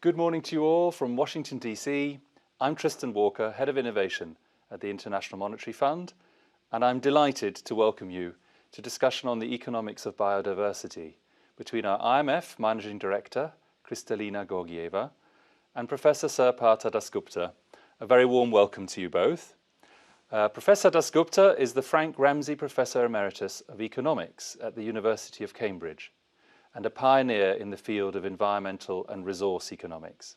Good morning to you all from Washington, D.C. I'm Tristan Walker, Head of Innovation at the International Monetary Fund, and I'm delighted to welcome you to discussion on the economics of biodiversity between our IMF Managing Director, Kristalina Georgieva, and Professor Sir Partha Dasgupta. A very warm welcome to you both. Professor Dasgupta is the Frank Ramsey Professor Emeritus of Economics at the University of Cambridge and a pioneer in the field of environmental and resource economics.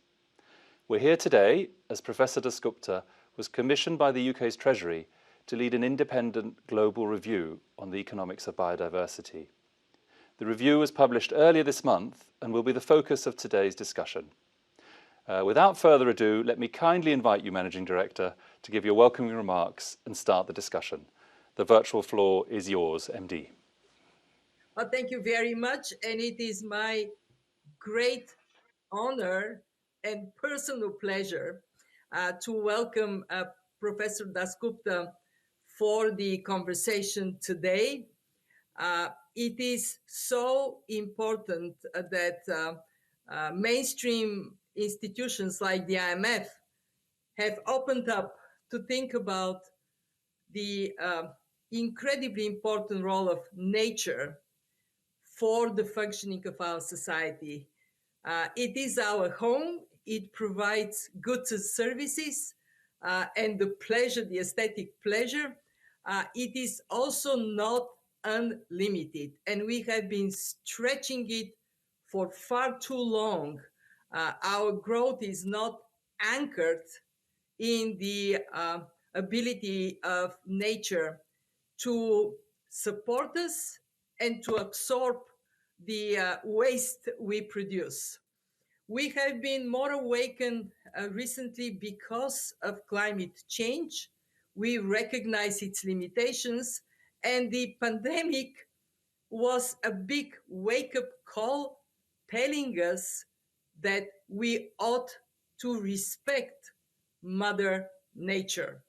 We're here today as Professor Dasgupta was commissioned by the UK's Treasury to lead an independent global review on the economics of biodiversity. The review was published earlier this month and will be the focus of today's discussion. Without further ado, let me kindly invite you, Managing Director, to give your welcoming remarks and start the discussion. The virtual floor is yours, MD. Well, thank you very much, and it is my great honor and personal pleasure to welcome Professor Dasgupta for the conversation today. It is so important that mainstream institutions like the IMF have opened up to think about the incredibly important role of nature for the functioning of our society. It is our home. It provides goods and services and the pleasure, the aesthetic pleasure. It is also not unlimited, and we have been stretching it for far too long. Our growth is not anchored in the ability of nature to support us and to absorb the waste we produce. We have been more awakened recently because of climate change. We recognize its limitations, and the pandemic was a big wake-up call telling us that we ought to respect Mother Nature.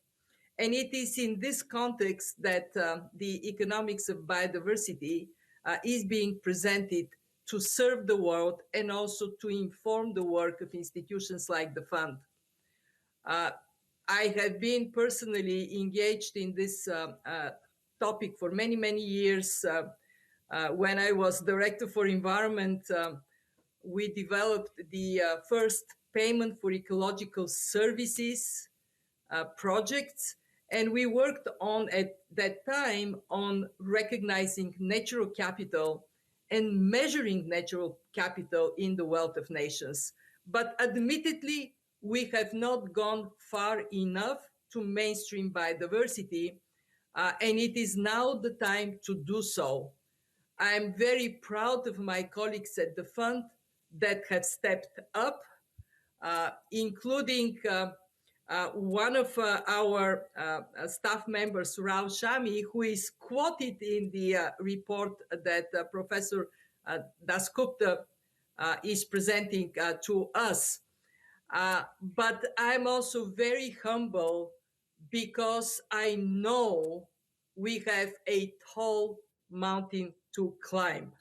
And it is in this context that the economics of biodiversity is being presented to serve the world and also to inform the work of institutions like the fund. I have been personally engaged in this topic for many, many years. When I was Director for Environment, we developed the first payment for ecological services projects. And we worked on, at that time, on recognizing natural capital and measuring natural capital in the wealth of nations. But admittedly, we have not gone far enough to mainstream biodiversity, and it is now the time to do so. I'm very proud of my colleagues at the fund that have stepped up, including one of our staff members, Rao Shami, who is quoted in the report that Professor Dasgupta is presenting to us. But I'm also very humble because I know we have a tall mountain to climb.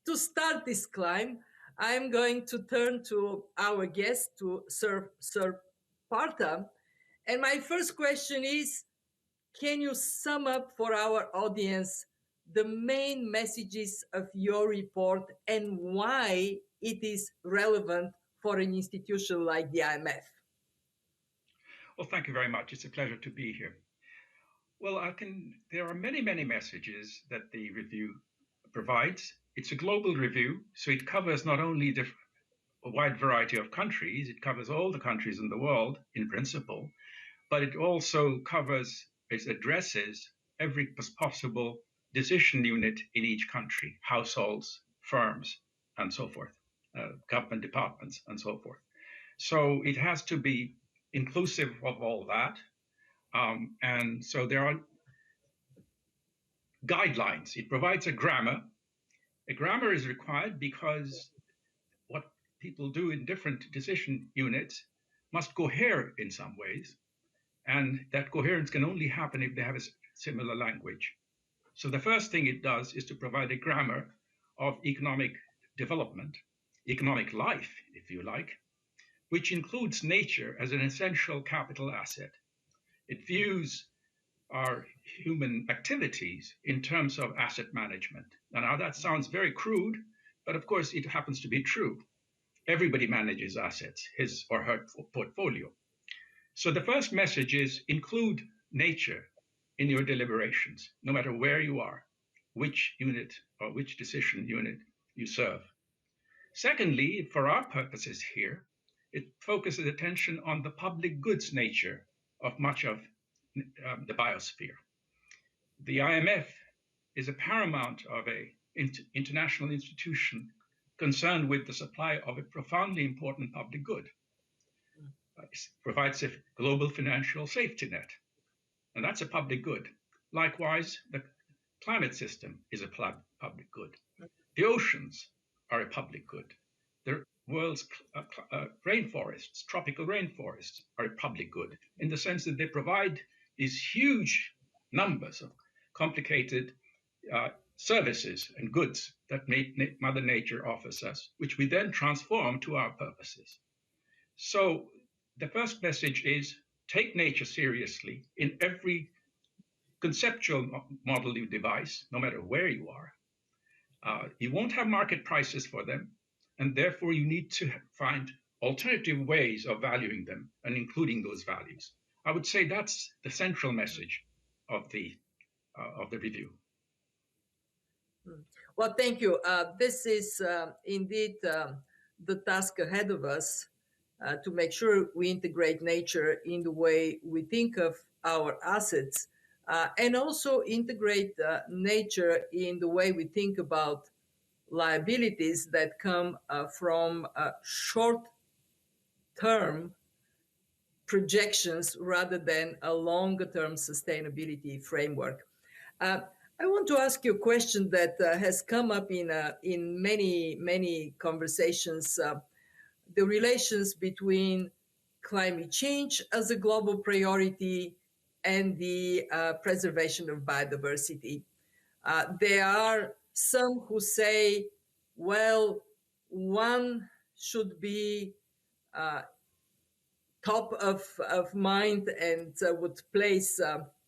To start this climb, I'm going to turn to our guest, to Sir Partha. And my first question is, can you sum up for our audience the main messages of your report and why it is relevant for an institution like the IMF? Well, thank you very much. It's a pleasure to be here. Well, there are many, many messages that the review provides. It's a global review, so it covers not only a wide variety of countries, it covers all the countries in the world in principle, but it also it addresses every possible decision unit in each country, households, firms, and so forth, government departments, and so forth. So it has to be inclusive of all that. And so there are guidelines. It provides a grammar. A grammar is required because what people do in different decision units must cohere in some ways. And that coherence can only happen if they have a similar language. So the first thing it does is to provide a grammar of economic development, economic life, if you like. which includes nature as an essential capital asset. It views our human activities in terms of asset management. Now that sounds very crude, but of course it happens to be true. Everybody manages assets, his or her portfolio. So the first message is include nature in your deliberations, no matter where you are, which unit or which decision unit you serve. Secondly, for our purposes here, it focuses attention on the public goods nature of much of the biosphere. The IMF is a paramount of an international institution concerned with the supply of a profoundly important public good. It provides a global financial safety net, and that's a public good. Likewise, the climate system is a public good. The oceans are a public good. The world's rainforests, tropical rainforests, are a public good in the sense that they provide these huge numbers of complicated services and goods that Mother Nature offers us, which we then transform to our purposes. So the first message is take nature seriously in every conceptual model you devise, no matter where you are. You won't have market prices for them, and therefore you need to find alternative ways of valuing them and including those values. I would say that's the central message of the review. Well, thank you. This is indeed the task ahead of us to make sure we integrate nature in the way we think of our assets and also integrate nature in the way we think about liabilities that come from short-term projections rather than a longer-term sustainability framework. I want to ask you a question that has come up in many conversations, the relations between climate change as a global priority and the preservation of biodiversity. There are some who say, well, one should be top of mind and would place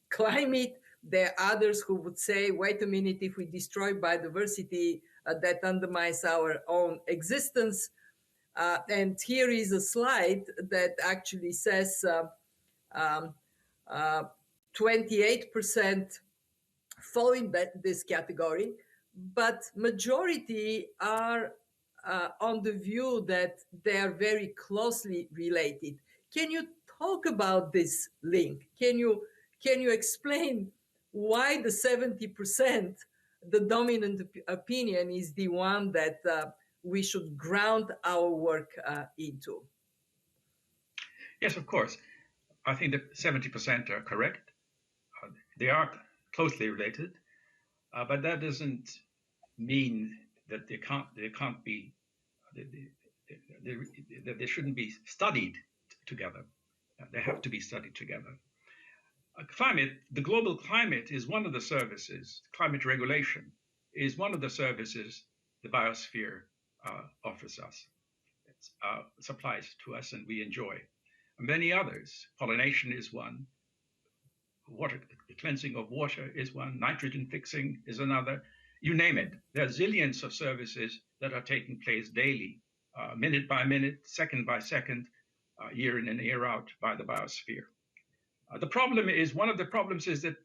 climate. There are others who would say, wait a minute, if we destroy biodiversity, that undermines our own existence. And here is a slide that actually says 28% fall in this category, but majority are on the view that they are very closely related. Can you talk about this link? Can you explain why the 70%, the dominant opinion, is the one that we should ground our work into? Yes, of course. I think that 70% are correct. They are closely related, but that doesn't mean that they shouldn't be studied together. They have to be studied together. Climate, the global climate is one of the services, climate regulation is one of the services the biosphere offers us, supplies to us, and we enjoy. Many others, pollination is one, water, the cleansing of water is one, nitrogen fixing is another, you name it. There are zillions of services that are taking place daily, minute by minute, second by second, year in and year out by the biosphere. One of the problems is that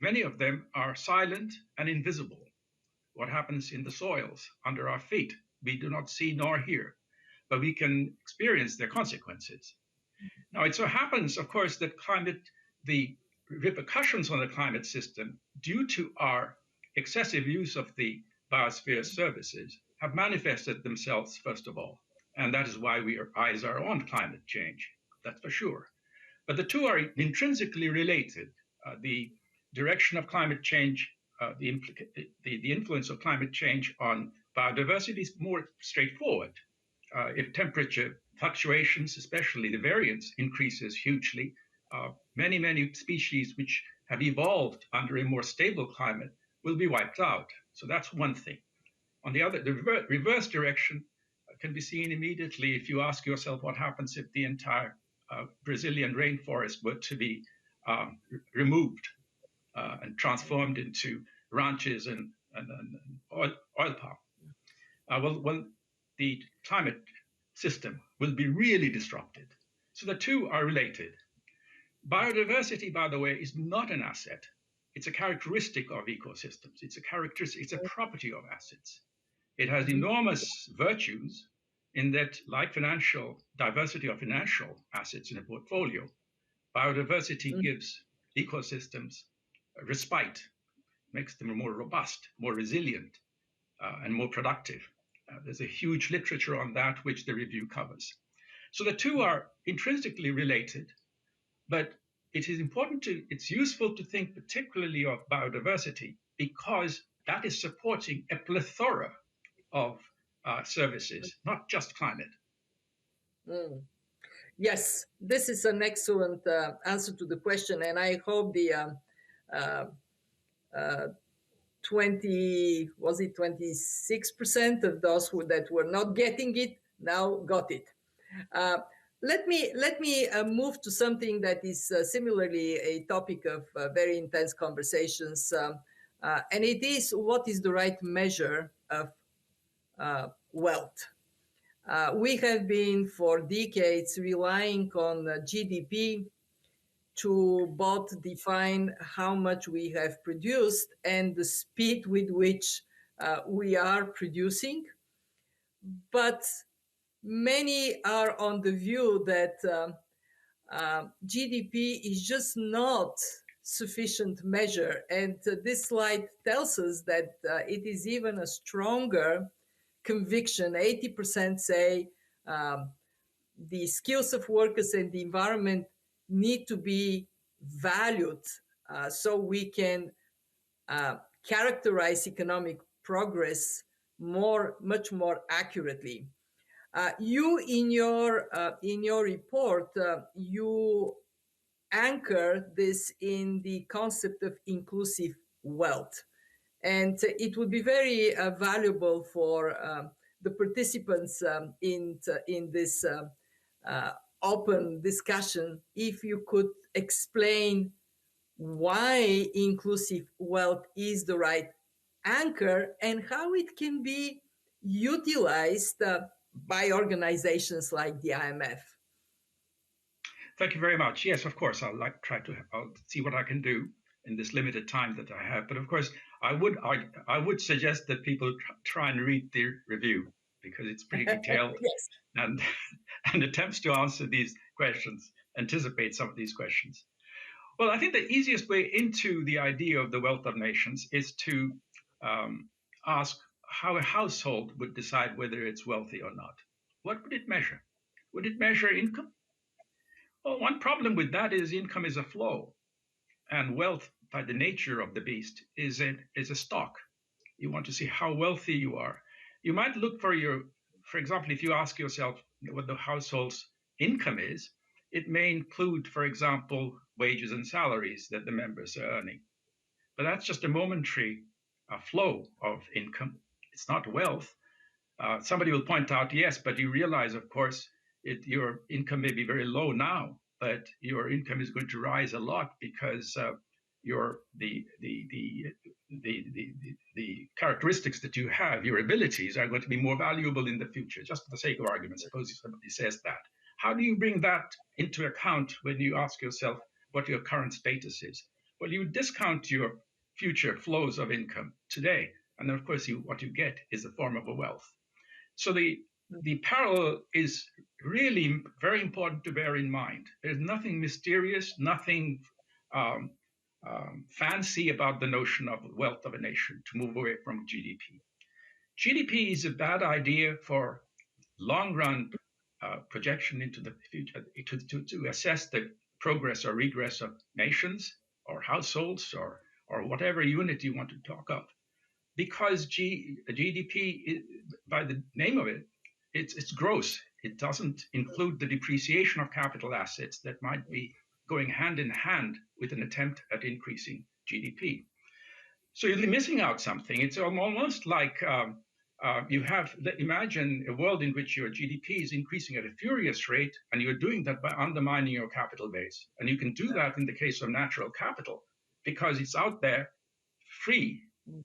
many of them are silent and invisible. What happens in the soils under our feet, we do not see nor hear, but we can experience their consequences. Now, it so happens, of course, that the repercussions on the climate system due to our excessive use of the biosphere services have manifested themselves, first of all. And that is why our eyes are on climate change, that's for sure. But the two are intrinsically related. The direction of climate change, the influence of climate change on biodiversity is more straightforward. If temperature fluctuations, especially the variance, increases hugely, many species which have evolved under a more stable climate will be wiped out. So that's one thing. On the other, the reverse direction, can be seen immediately if you ask yourself what happens if the entire Brazilian rainforest were to be removed and transformed into ranches and oil palm. Well, the climate system will be really disrupted. So the two are related. Biodiversity, by the way, is not an asset. It's a characteristic of ecosystems. It's a property of assets. It has enormous virtues in that, like financial diversity of financial assets in a portfolio, biodiversity gives ecosystems a respite, makes them more robust, more resilient, and more productive. There's a huge literature on that, which the review covers. So the two are intrinsically related, but it's useful to think particularly of biodiversity because that is supporting a plethora of services, not just climate. Yes, this is an excellent answer to the question, and I hope the 26% of those that were not getting it now got it. Let me move to something that is similarly a topic of very intense conversations, and it is what is the right measure of wealth. We have been for decades relying on GDP to both define how much we have produced and the speed with which we are producing. But many are on the view that GDP is just not sufficient measure. And this slide tells us that it is even a stronger conviction. 80% say the skills of workers and the environment need to be valued so we can characterize economic progress much more accurately. You in your report, you anchor this in the concept of inclusive wealth. And it would be very valuable for the participants in this open discussion if you could explain why inclusive wealth is the right anchor and how it can be utilized by organizations like the IMF. Thank you very much. Yes, of course, I'll see what I can do in this limited time that I have. But of course, I would suggest that people try and read the review because it's pretty detailed. Yes. and attempts to answer these questions, anticipate some of these questions. Well, I think the easiest way into the idea of the wealth of nations is to ask how a household would decide whether it's wealthy or not. What would it measure? Would it measure income? Well, one problem with that is income is a flow, and wealth, by the nature of the beast, is a stock. You want to see how wealthy you are. You might look for example, if you ask yourself what the household's income is, it may include, for example, wages and salaries that the members are earning. But that's just a momentary flow of income. It's not wealth. Somebody will point out, yes, but you realize, of course, your income may be very low now, but your income is going to rise a lot because the characteristics that you have, your abilities, are going to be more valuable in the future. Just for the sake of argument, suppose somebody says that. How do you bring that into account when you ask yourself what your current status is? Well, you discount your future flows of income today, and then of course what you get is a form of a wealth. So the parallel is really very important to bear in mind. There's nothing mysterious, nothing fancy about the notion of wealth of a nation to move away from GDP. GDP is a bad idea for long-run projection into the future to assess the progress or regress of nations or households or whatever unit you want to talk of, because GDP, by the name of it, it's gross. It doesn't include the depreciation of capital assets that might be going hand in hand with an attempt at increasing GDP. So you're missing out something. It's almost like Imagine a world in which your GDP is increasing at a furious rate, and you're doing that by undermining your capital base. And you can do that in the case of natural capital because it's out there free,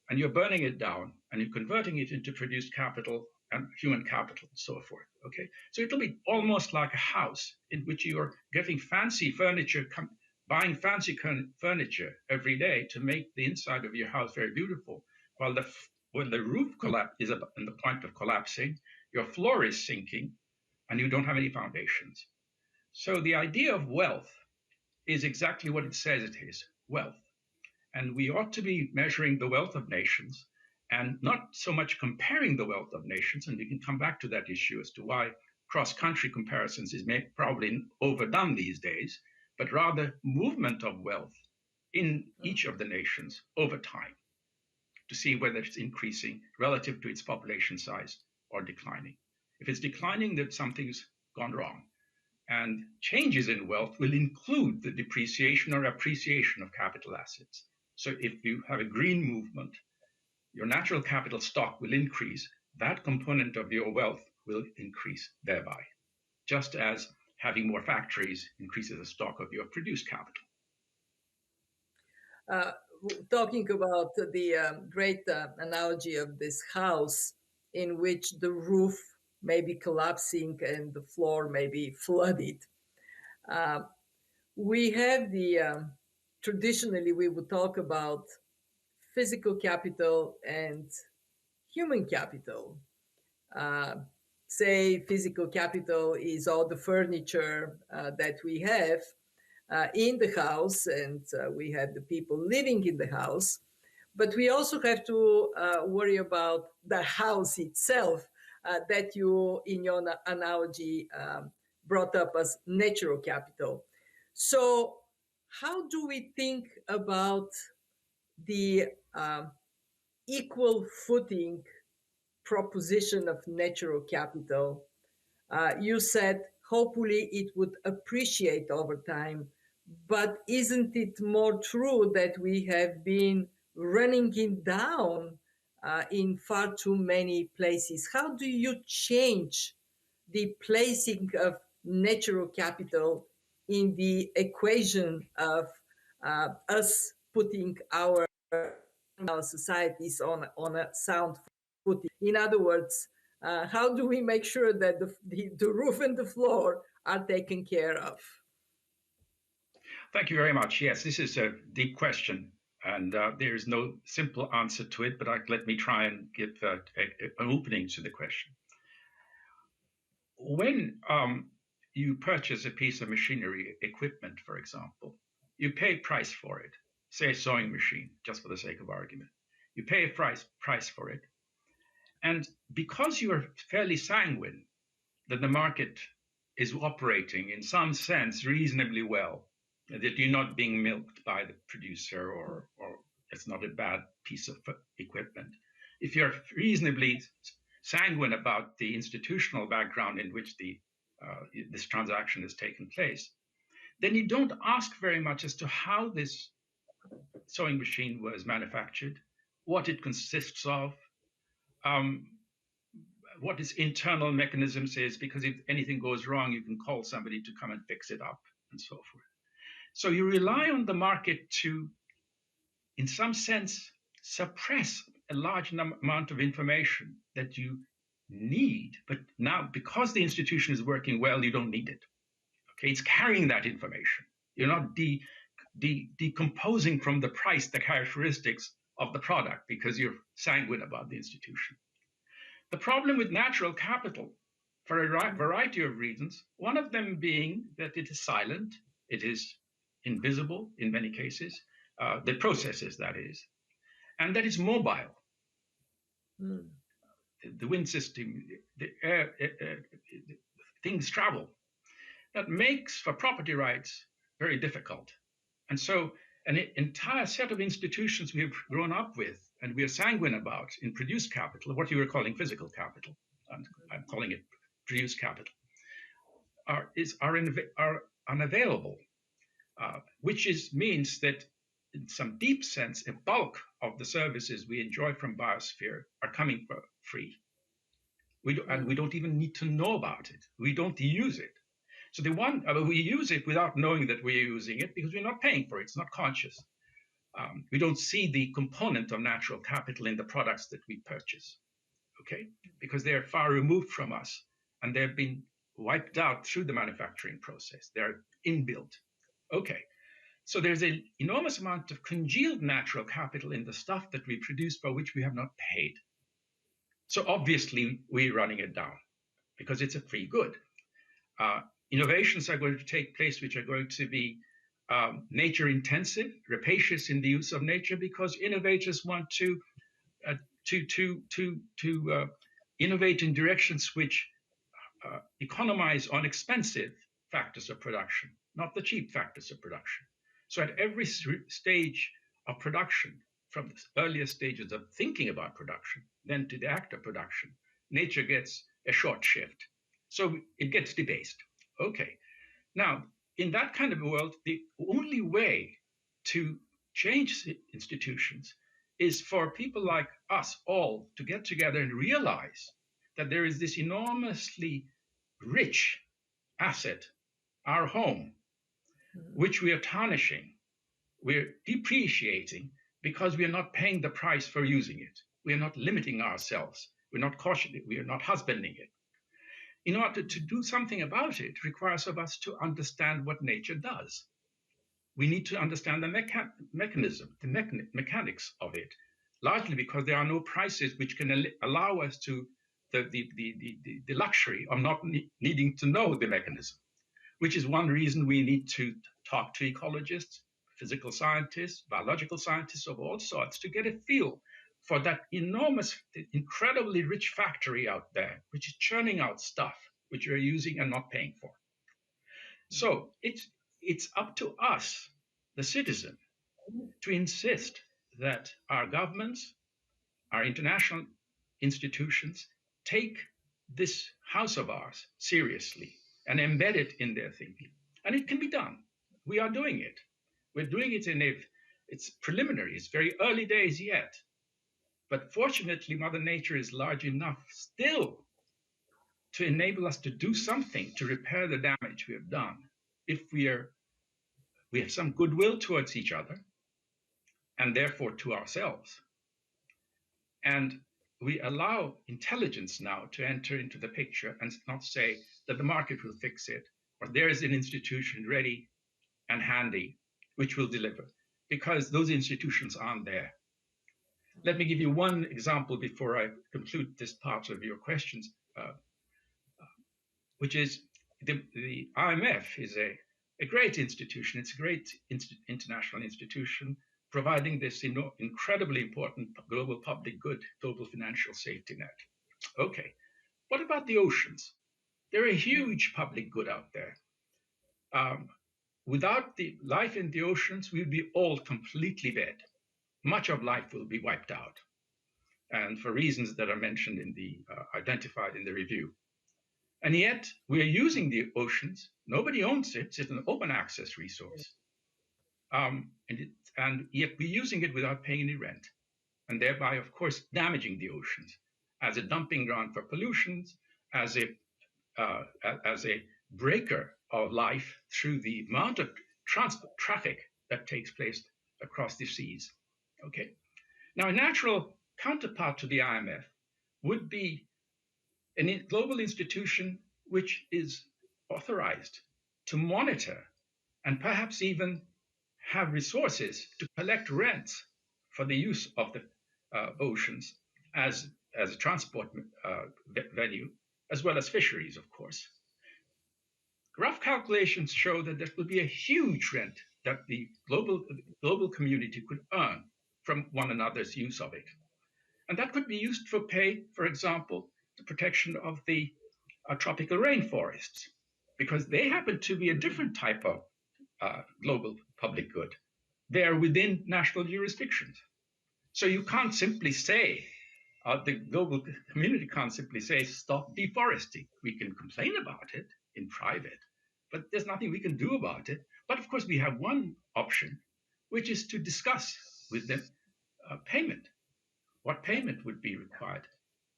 and you're burning it down, and you're converting it into produced capital and human capital and so forth. Okay, so it'll be almost like a house in which you're getting fancy furniture, buying fancy furniture every day to make the inside of your house very beautiful, while when the roof is at the point of collapsing, your floor is sinking, and you don't have any foundations. So the idea of wealth is exactly what it says it is, wealth. And we ought to be measuring the wealth of nations and not so much comparing the wealth of nations, and we can come back to that issue as to why cross-country comparisons is probably overdone these days, but rather movement of wealth in each of the nations over time to see whether it's increasing relative to its population size or declining. If it's declining, then something's gone wrong. And changes in wealth will include the depreciation or appreciation of capital assets. So if you have a green movement, your natural capital stock will increase. That component of your wealth will increase thereby, just as having more factories increases the stock of your produced capital. Talking about the great analogy of this house in which the roof may be collapsing and the floor may be flooded. We have traditionally we would talk about physical capital and human capital. Say physical capital is all the furniture that we have in the house, and we have the people living in the house. But we also have to worry about the house itself that you, in your analogy, brought up as natural capital. So how do we think about the equal footing proposition of natural capital? You said hopefully it would appreciate over time, but isn't it more true that we have been running it down in far too many places? How do you change the placing of natural capital in the equation of us putting our societies on a sound footing? In other words, how do we make sure that the roof and the floor are taken care of? Thank you very much. Yes, this is a deep question, and there is no simple answer to it, but let me try and give an opening to the question. When you purchase a piece of machinery, equipment, for example, you pay a price for it, say a sewing machine, just for the sake of argument. You pay a price for it. And because you are fairly sanguine that the market is operating in some sense reasonably well, that you're not being milked by the producer or it's not a bad piece of equipment. If you're reasonably sanguine about the institutional background in which this transaction has taken place, then you don't ask very much as to how this sewing machine was manufactured, what it consists of, what its internal mechanisms is, because if anything goes wrong, you can call somebody to come and fix it up and so forth. So you rely on the market to, in some sense, suppress a large amount of information that you need, but now because the institution is working well, you don't need it. Okay, it's carrying that information. You're not decomposing from the price the characteristics of the product because you're sanguine about the institution. The problem with natural capital, for a variety of reasons, one of them being that it is silent, it is invisible in many cases, the processes that is, and that it's mobile. The wind system, the air, things travel. That makes for property rights very difficult. And so an entire set of institutions we have grown up with and we are sanguine about in produced capital, what you were calling physical capital, and I'm calling it produced capital, are unavailable, which means that in some deep sense, a bulk of the services we enjoy from biosphere are coming for free. And we don't even need to know about it. We don't use it. So we use it without knowing that we're using it because we're not paying for it. It's not conscious. We don't see the component of natural capital in the products that we purchase, okay? Because they're far removed from us and they've been wiped out through the manufacturing process. They're inbuilt. Okay, so there's an enormous amount of congealed natural capital in the stuff that we produce for which we have not paid. So obviously we're running it down because it's a free good. Innovations are going to take place which are going to be nature intensive, rapacious in the use of nature, because innovators want to innovate in directions which economize on expensive factors of production, not the cheap factors of production. So at every stage of production, from the earliest stages of thinking about production, then to the act of production, nature gets a short shift. So it gets debased. Okay. Now, in that kind of a world, the only way to change institutions is for people like us all to get together and realize that there is this enormously rich asset, our home, which we are tarnishing, we're depreciating because we are not paying the price for using it. We are not limiting ourselves. We're not cautioning, we are not husbanding it. In order to do something about it requires of us to understand what nature does. We need to understand the mechanism, the mechanics of it, largely because there are no prices which can allow us to the luxury of not needing to know the mechanism, which is one reason we need to talk to ecologists, physical scientists, biological scientists of all sorts to get a feel for that enormous, incredibly rich factory out there, which is churning out stuff which you're using and not paying for. So it's up to us, the citizen, to insist that our governments, our international institutions, take this house of ours seriously and embed it in their thinking. And it can be done. We are doing it. We're doing it it's preliminary, it's very early days yet. But fortunately, Mother Nature is large enough still to enable us to do something to repair the damage we have done if we have some goodwill towards each other and therefore to ourselves. And we allow intelligence now to enter into the picture and not say that the market will fix it or there is an institution ready and handy which will deliver, because those institutions aren't there. Let me give you one example before I conclude this part of your questions, which is the IMF is a great institution. It's a great international institution providing this incredibly important global public good, global financial safety net. Okay, what about the oceans? They're a huge public good out there. Without the life in the oceans, we'd be all completely dead. Much of life will be wiped out, and for reasons that are mentioned in identified in the review. And yet we are using the oceans. Nobody owns it. It's an open access resource. And yet we're using it without paying any rent, and thereby, of course, damaging the oceans as a dumping ground for pollutions, as a breaker of life through the amount of transport traffic that takes place across the seas. Okay. Now, a natural counterpart to the IMF would be a global institution which is authorized to monitor and perhaps even have resources to collect rents for the use of the oceans as a transport venue, as well as fisheries, of course. Rough calculations show that there will be a huge rent that the global community could earn from one another's use of it. And that could be used for pay, for example, the protection of the tropical rainforests, because they happen to be a different type of global public good. They are within national jurisdictions. So you can't simply say, the global community can't simply say, stop deforesting. We can complain about it in private, but there's nothing we can do about it. But of course, we have one option, which is to discuss with them payment. What payment would be required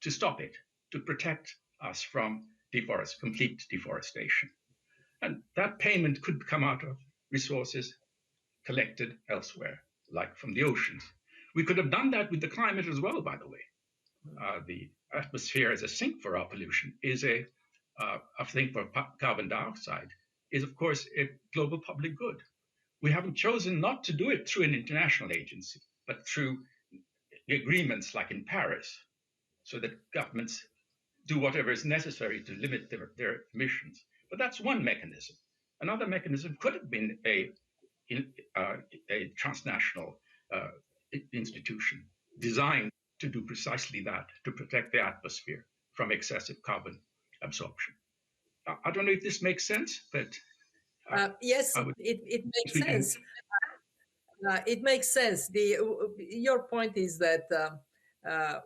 to stop it, to protect us from complete deforestation. And that payment could come out of resources collected elsewhere, like from the oceans. We could have done that with the climate as well, by the way. The atmosphere as a sink for our pollution is a sink for carbon dioxide is, of course, a global public good. We haven't chosen not to do it through an international agency, but through agreements like in Paris, so that governments do whatever is necessary to limit their emissions. But that's one mechanism. Another mechanism could have been a transnational institution designed to do precisely that, to protect the atmosphere from excessive carbon absorption. I don't know if this makes sense, but yes, it makes sense. It makes sense. Your point is that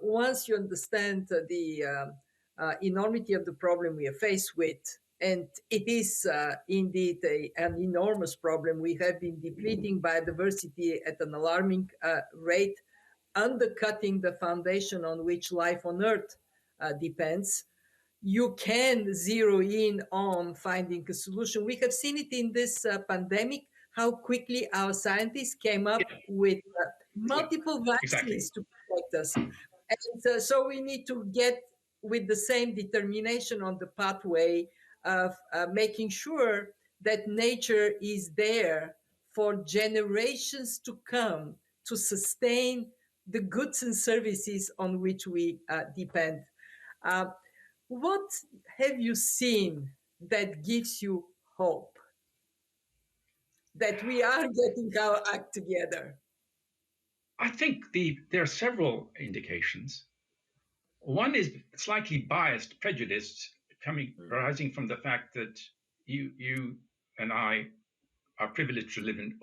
once you understand the enormity of the problem we are faced with, and it is indeed an enormous problem. We have been depleting biodiversity at an alarming rate, undercutting the foundation on which life on Earth depends. You can zero in on finding a solution. We have seen it in this pandemic, how quickly our scientists came up with multiple vaccines to protect us. And so we need to get with the same determination on the pathway of making sure that nature is there for generations to come to sustain the goods and services on which we depend. What have you seen that gives you hope that we are getting our act together? I think there are several indications. One is slightly biased, prejudiced, arising from the fact that you and I are privileged to live in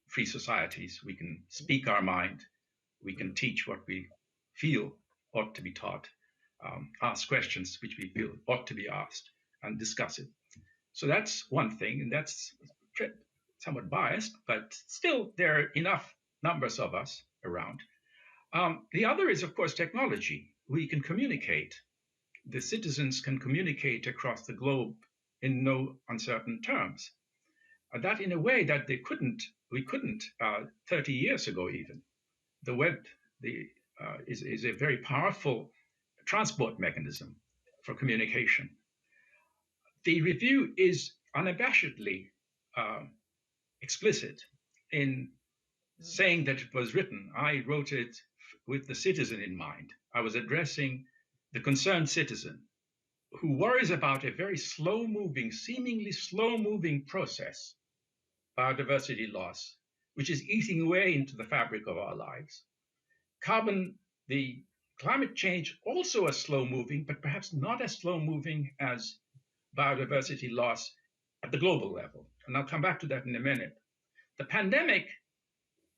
free societies. We can speak our mind. We can teach what we feel ought to be taught, ask questions which we feel ought to be asked, and discuss it. So that's one thing, and that's somewhat biased, but still there are enough numbers of us around. The other is, of course, technology. We can communicate. The citizens can communicate across the globe in no uncertain terms. That in a way that we couldn't 30 years ago even. The web is a very powerful transport mechanism for communication. The review is unabashedly explicit in saying that it was written. I wrote it with the citizen in mind. I was addressing the concerned citizen who worries about a very slow-moving, seemingly slow-moving process, biodiversity loss, which is eating away into the fabric of our lives. The climate change, also a slow-moving, but perhaps not as slow-moving as biodiversity loss at the global level. And I'll come back to that in a minute. The pandemic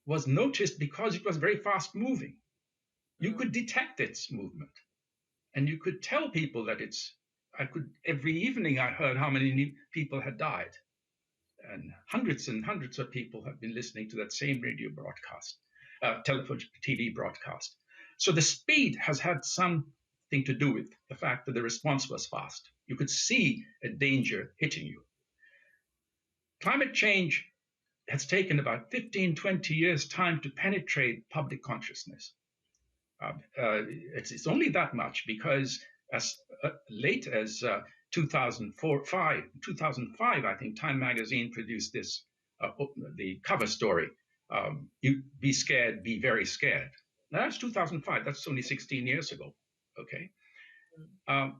was noticed because it was very fast-moving. You could detect its movement, and you could tell people that every evening I heard how many people had died. And hundreds of people have been listening to that same radio broadcast, telephone, TV broadcast. So the speed has had something to do with the fact that the response was fast. You could see a danger hitting you. Climate change has taken about 15, 20 years' time to penetrate public consciousness. It's only that much because as late as 2005, I think Time magazine produced this, the cover story, you be scared, be very scared. Now that's 2005, that's only 16 years ago, okay?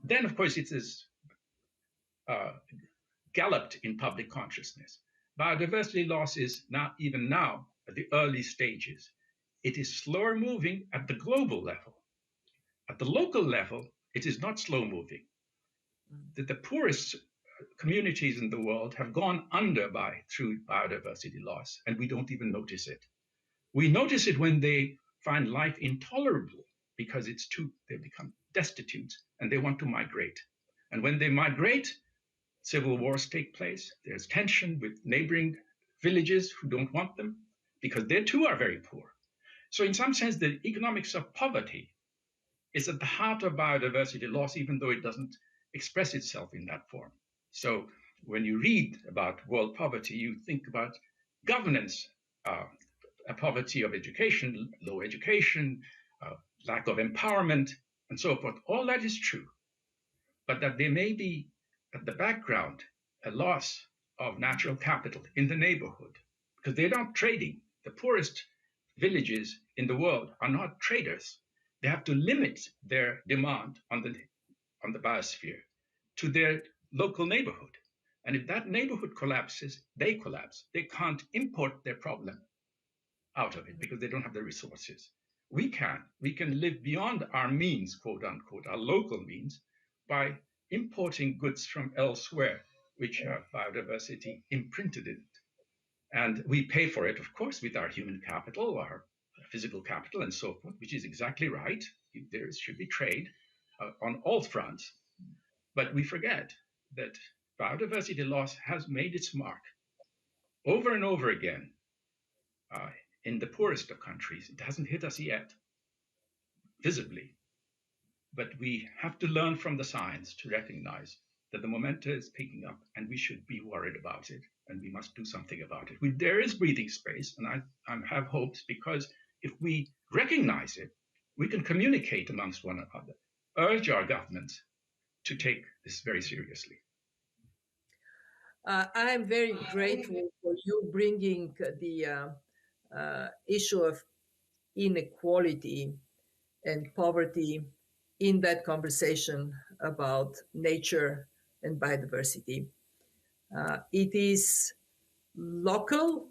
Then of course it is galloped in public consciousness. Biodiversity loss is even now at the early stages. It is slower moving at the global level. At the local level, it is not slow moving. The poorest communities in the world have gone under through biodiversity loss, and we don't even notice it. We notice it when they find life intolerable because they become destitute and they want to migrate. And when they migrate, civil wars take place. There's tension with neighboring villages who don't want them because they too are very poor. So in some sense, the economics of poverty is at the heart of biodiversity loss, even though it doesn't express itself in that form. So when you read about world poverty, you think about governance, a poverty of education, low education, lack of empowerment, and so forth. All that is true. But that there may be at the background a loss of natural capital in the neighborhood, because they're not trading. The poorest villages in the world are not traders. They have to limit their demand on the biosphere to their local neighborhood. And if that neighborhood collapses, they collapse. They can't import their problem out of it because they don't have the resources. We can live beyond our means, quote unquote, our local means, by importing goods from elsewhere, which have biodiversity imprinted in it. And we pay for it, of course, with our human capital, our physical capital, and so forth, which is exactly right. There should be trade on all fronts. But we forget that biodiversity loss has made its mark over and over again in the poorest of countries. It hasn't hit us yet, visibly. But we have to learn from the science to recognize that the momentum is picking up and we should be worried about it and we must do something about it. There is breathing space, and I have hopes, because if we recognize it, we can communicate amongst one another, urge our governments to take this very seriously. I am very grateful for you bringing the issue of inequality and poverty in that conversation about nature and biodiversity. It is local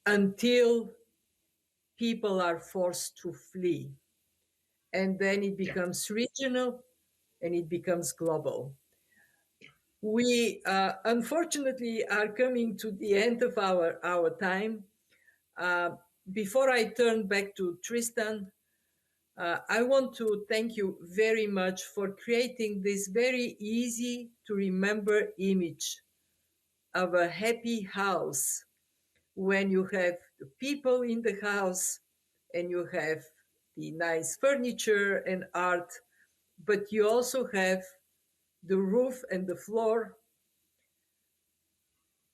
until people are forced to flee. And then it becomes regional and it becomes global. We unfortunately are coming to the end of our time. Before I turn back to Tristan, I want to thank you very much for creating this very easy to remember image of a happy house when you have the people in the house and you have the nice furniture and art, but you also have the roof and the floor,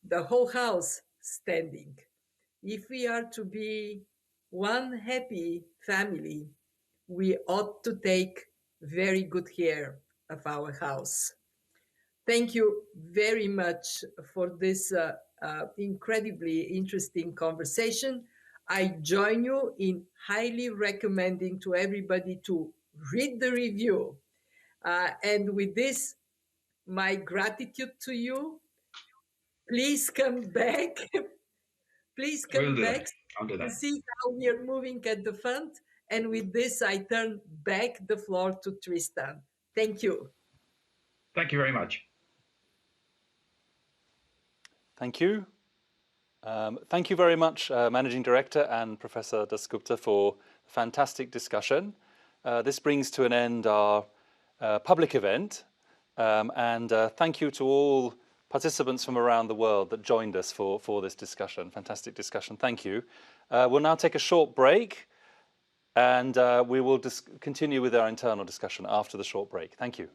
the whole house standing. If we are to be one happy family, we ought to take very good care of our house. Thank you very much for this incredibly interesting conversation. I join you in highly recommending to everybody to read the review. And with this, my gratitude to you. Please come back. Please come back and see how we are moving at the front. And with this, I turn back the floor to Tristan. Thank you. Thank you very much. Thank you. Thank you very much, Managing Director and Professor Dasgupta, for a fantastic discussion. This brings to an end our public event. And thank you to all participants from around the world that joined us for this discussion. Fantastic discussion. Thank you. We'll now take a short break, and we will continue with our internal discussion after the short break. Thank you.